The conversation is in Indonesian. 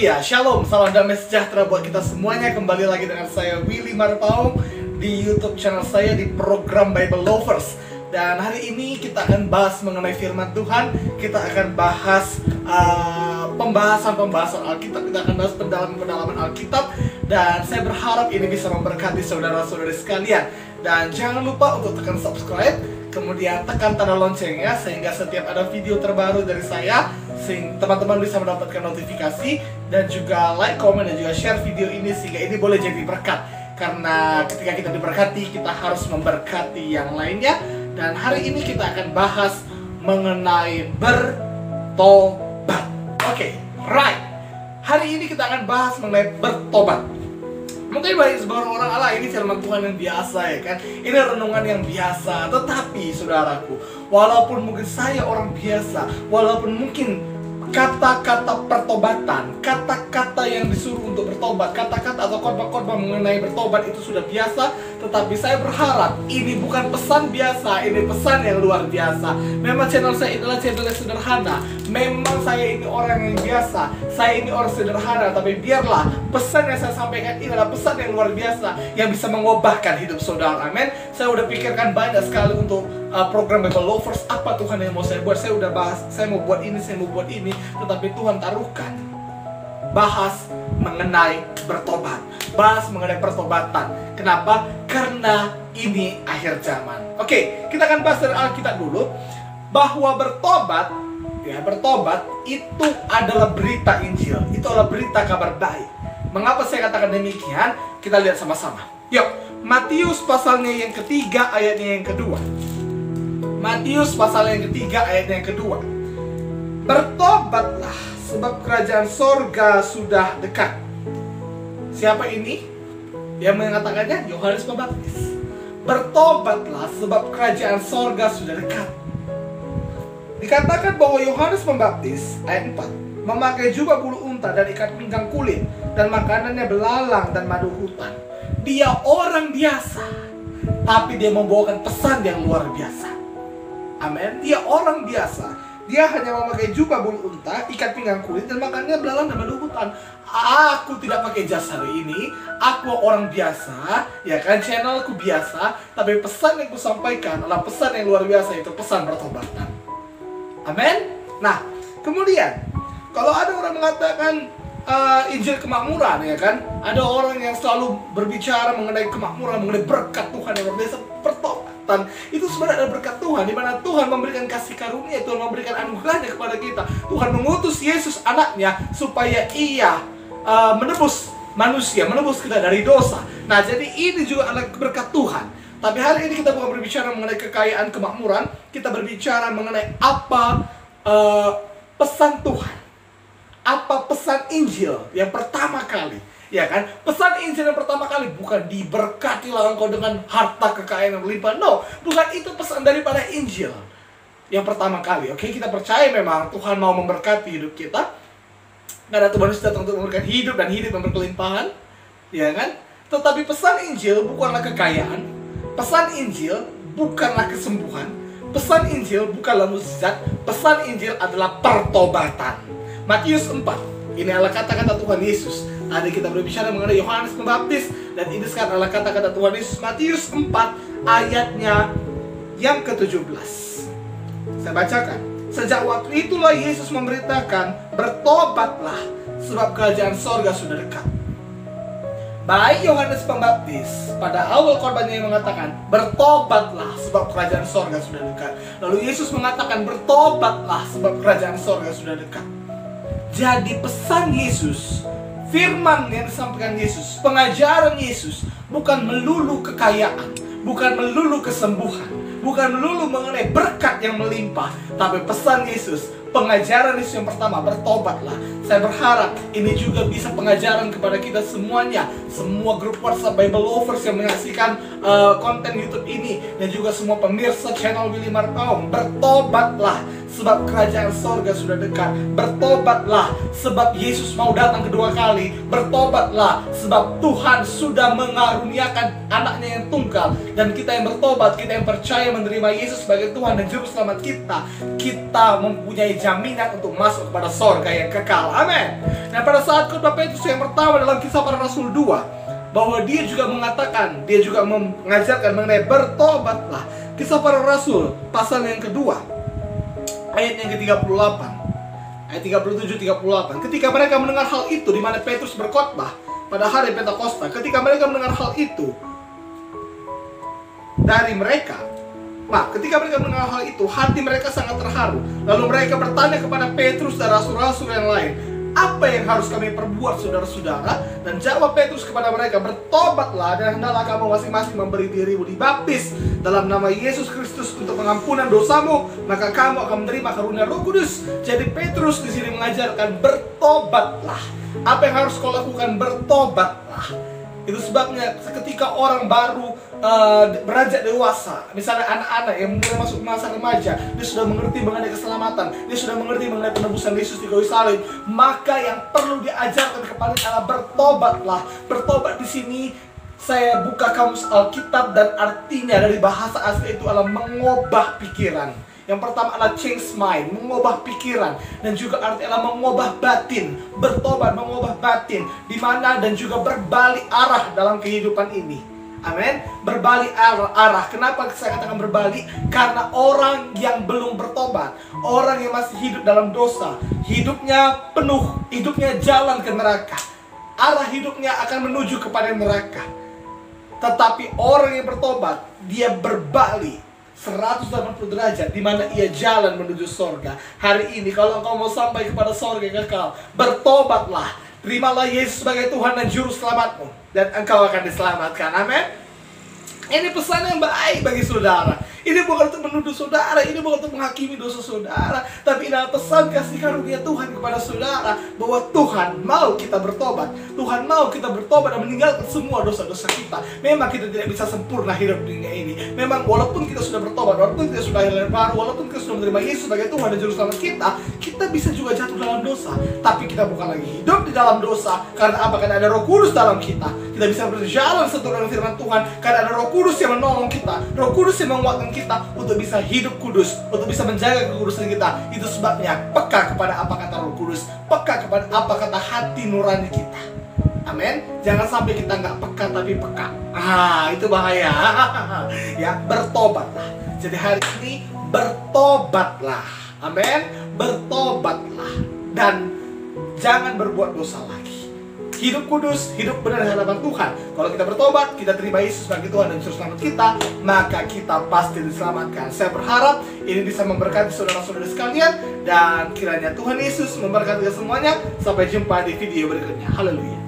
Haleluya, Shalom, salam damai sejahtera buat kita semuanya. Kembali lagi dengan saya Willy Marpaung di YouTube channel saya di program Bible Lovers. Dan hari ini kita akan bahas mengenai firman Tuhan. Kita akan bahas pembahasan Alkitab. Kita akan bahas pendalaman Alkitab. Dan saya berharap ini bisa memberkati saudara-saudari sekalian. Dan jangan lupa untuk tekan subscribe, kemudian tekan tanda loncengnya, sehingga setiap ada video terbaru dari saya, teman-teman bisa mendapatkan notifikasi. Dan juga like, comment, dan juga share video ini, sehingga ini boleh jadi berkat. Karena ketika kita diberkati, kita harus memberkati yang lainnya. Dan hari ini kita akan bahas mengenai bertobat. Oke, right. Hari ini kita akan bahas mengenai bertobat. Mungkin bagi sebagian orang, Allah ini firman Tuhan yang biasa, ya kan? Ini renungan yang biasa. Tetapi saudaraku, walaupun mungkin saya orang biasa, walaupun mungkin kata-kata pertobatan, kata-kata yang disuruh untuk bertobat, kata-kata atau khotbah-khotbah mengenai bertobat itu sudah biasa, tetapi saya berharap ini bukan pesan biasa, ini pesan yang luar biasa. Memang channel saya adalah channel yang sederhana, memang saya ini orang yang biasa, saya ini orang sederhana, tapi biarlah pesan yang saya sampaikan ini adalah pesan yang luar biasa, yang bisa mengubahkan hidup saudara. Amin. Saya udah pikirkan banyak sekali untuk program Bible Lovers, apa Tuhan yang mau saya buat. Saya udah bahas, saya mau buat ini, saya mau buat ini, tetapi Tuhan taruhkan bahas mengenai bertobat, bahas mengenai pertobatan. Kenapa? Karena ini akhir zaman. Oke, kita akan bahas dari Alkitab dulu, bahwa bertobat, ya, bertobat itu adalah berita Injil, itu adalah berita kabar baik. Mengapa saya katakan demikian? Kita lihat sama-sama. Yuk, Matius pasalnya yang ketiga, ayatnya yang kedua. Matius pasal yang ketiga, ayatnya yang kedua. Bertobatlah, sebab kerajaan sorga sudah dekat. Siapa ini yang mengatakannya? Yohanes Pembaptis. Bertobatlah, sebab kerajaan sorga sudah dekat. Dikatakan bahwa Yohanes Pembaptis, ayat 4, memakai jubah bulu unta dan ikat pinggang kulit, dan makanannya belalang dan madu hutan. Dia orang biasa, tapi dia membawakan pesan yang luar biasa. Amin. Dia orang biasa. Dia hanya memakai jubah bulu unta, ikat pinggang kulit, dan makannya belalang dan madu hutan. Aku tidak pakai jas hari ini. Aku orang biasa, ya kan, channelku biasa, tapi pesan yang ku sampaikan adalah pesan yang luar biasa, itu pesan pertobatan. Amin. Nah, kemudian kalau ada orang mengatakan Injil kemakmuran, ya kan, ada orang yang selalu berbicara mengenai kemakmuran, mengenai berkat Tuhan yang luar biasa. Pertobatan itu sebenarnya adalah berkat Tuhan, di mana Tuhan memberikan kasih karunia, Tuhan memberikan anugerahnya kepada kita. Tuhan mengutus Yesus anaknya supaya ia menebus manusia, menebus kita dari dosa. Nah, jadi ini juga adalah berkat Tuhan. Tapi hari ini kita bukan berbicara mengenai kekayaan kemakmuran, kita berbicara mengenai apa pesan Tuhan, apa pesan Injil yang pertama kali, ya kan? Pesan Injil yang pertama kali bukan diberkatilah engkau dengan harta kekayaan yang berlimpah. No, bukan itu pesan daripada Injil yang pertama kali. Oke, kita percaya memang Tuhan mau memberkati hidup kita, karena Tuhan datang untuk memberikan hidup dan hidup yang berkelimpahan, ya kan? Tetapi pesan Injil bukanlah kekayaan, pesan Injil bukanlah kesembuhan, pesan Injil bukanlah mukjizat, pesan Injil adalah pertobatan. Matius 4, ini adalah kata-kata Tuhan Yesus. Tadi kita berbicara mengenai Yohanes Pembaptis, dan ini sekarang adalah kata-kata Tuhan Yesus. Matius 4, ayatnya yang ke-17. Saya bacakan. Sejak waktu itulah Yesus memberitakan, bertobatlah, sebab kerajaan sorga sudah dekat. Baik Yohanes Pembaptis pada awal khotbahnya yang mengatakan, bertobatlah, sebab kerajaan sorga sudah dekat. Lalu Yesus mengatakan, bertobatlah, sebab kerajaan sorga sudah dekat. Jadi pesan Yesus, firman yang disampaikan Yesus, pengajaran Yesus bukan melulu kekayaan, bukan melulu kesembuhan, bukan melulu mengenai berkat yang melimpah, tapi pesan Yesus, pengajaran Yesus yang pertama, bertobatlah. Saya berharap ini juga bisa pengajaran kepada kita semuanya, semua grup WhatsApp Bible Lovers yang menyaksikan konten YouTube ini, dan juga semua pemirsa channel Willy Marpaung. Bertobatlah, sebab kerajaan sorga sudah dekat. Bertobatlah, sebab Yesus mau datang kedua kali. Bertobatlah, sebab Tuhan sudah mengaruniakan anaknya yang tunggal. Dan kita yang bertobat, kita yang percaya menerima Yesus sebagai Tuhan dan Juru Selamat kita, kita mempunyai jaminan untuk masuk kepada sorga yang kekal. Amin. Dan pada saat khotbah Petrus yang pertama dalam Kisah Para Rasul 2, bahwa dia juga mengatakan, dia juga mengajarkan mengenai bertobatlah. Kisah Para Rasul pasal yang kedua, ayat yang ke-38, ayat 37-38. Ketika mereka mendengar hal itu, di mana Petrus berkhotbah pada hari Pentakosta, ketika mereka mendengar hal itu dari mereka, ketika mereka mendengar hal itu, hati mereka sangat terharu. Lalu mereka bertanya kepada Petrus dan rasul-rasul yang lain, apa yang harus kami perbuat, saudara-saudara? Dan jawab Petrus kepada mereka, bertobatlah dan hendaklah kamu masing-masing memberi dirimu dibaptis dalam nama Yesus Kristus untuk pengampunan dosamu, maka kamu akan menerima karunia Roh Kudus. Jadi Petrus di sini mengajarkan bertobatlah. Apa yang harus kau lakukan? Bertobatlah. Itu sebabnya ketika orang baru beranjak dewasa, misalnya anak-anak yang mulai masuk masa remaja, dia sudah mengerti mengenai keselamatan, dia sudah mengerti mengenai penebusan Yesus di kayu salib, maka yang perlu diajarkan kepada adalah bertobatlah. Bertobat di sini saya buka kamus Alkitab dan artinya dari bahasa asli itu adalah mengubah pikiran. Yang pertama adalah change mind, mengubah pikiran, dan juga artinya adalah mengubah batin. Bertobat, mengubah batin, di mana dan juga berbalik arah dalam kehidupan ini. Amin. Berbalik arah. Kenapa saya katakan berbalik? Karena orang yang belum bertobat, orang yang masih hidup dalam dosa, hidupnya penuh, hidupnya jalan ke neraka. Arah hidupnya akan menuju kepada neraka. Tetapi orang yang bertobat, dia berbalik 180 derajat, di mana ia jalan menuju sorga. Hari ini kalau engkau mau sampai kepada sorga yang kekal, bertobatlah, terimalah Yesus sebagai Tuhan dan Juru Selamatmu, dan engkau akan diselamatkan. Amin. Ini pesan yang baik bagi saudara. Ini bukan untuk menuduh saudara, ini bukan untuk menghakimi dosa saudara, tapi ini adalah pesan kasih karunia Tuhan kepada saudara, bahwa Tuhan mau kita bertobat. Tuhan mau kita bertobat dan meninggalkan semua dosa-dosa kita. Memang kita tidak bisa sempurna hidup di dunia ini. Memang walaupun kita sudah bertobat, walaupun kita sudah lahir baru, walaupun kita sudah menerima Yesus sebagai Tuhan dan Juru Selamat kita, kita bisa juga jatuh dalam dosa. Tapi kita bukan lagi hidup di dalam dosa. Karena apa? Karena ada Roh Kudus dalam kita. Kita bisa berjalan seturut dengan firman Tuhan karena ada Roh Kudus yang menolong kita, Roh Kudus yang menguatkan kita untuk bisa hidup kudus, untuk bisa menjaga kekudusan kita. Itu sebabnya peka kepada apa kata Roh Kudus, peka kepada apa kata hati nurani kita. Amin. Jangan sampai kita nggak peka tapi peka. Itu bahaya. Ya, bertobatlah. Jadi hari ini bertobatlah. Amin. Bertobatlah dan jangan berbuat dosa lagi. Hidup kudus, hidup benar di hadapan Tuhan. Kalau kita bertobat, kita terima Yesus sebagai Tuhan dan Juru Selamat kita, maka kita pasti diselamatkan. Saya berharap ini bisa memberkati saudara-saudara sekalian, dan kiranya Tuhan Yesus memberkati semuanya. Sampai jumpa di video berikutnya. Haleluya.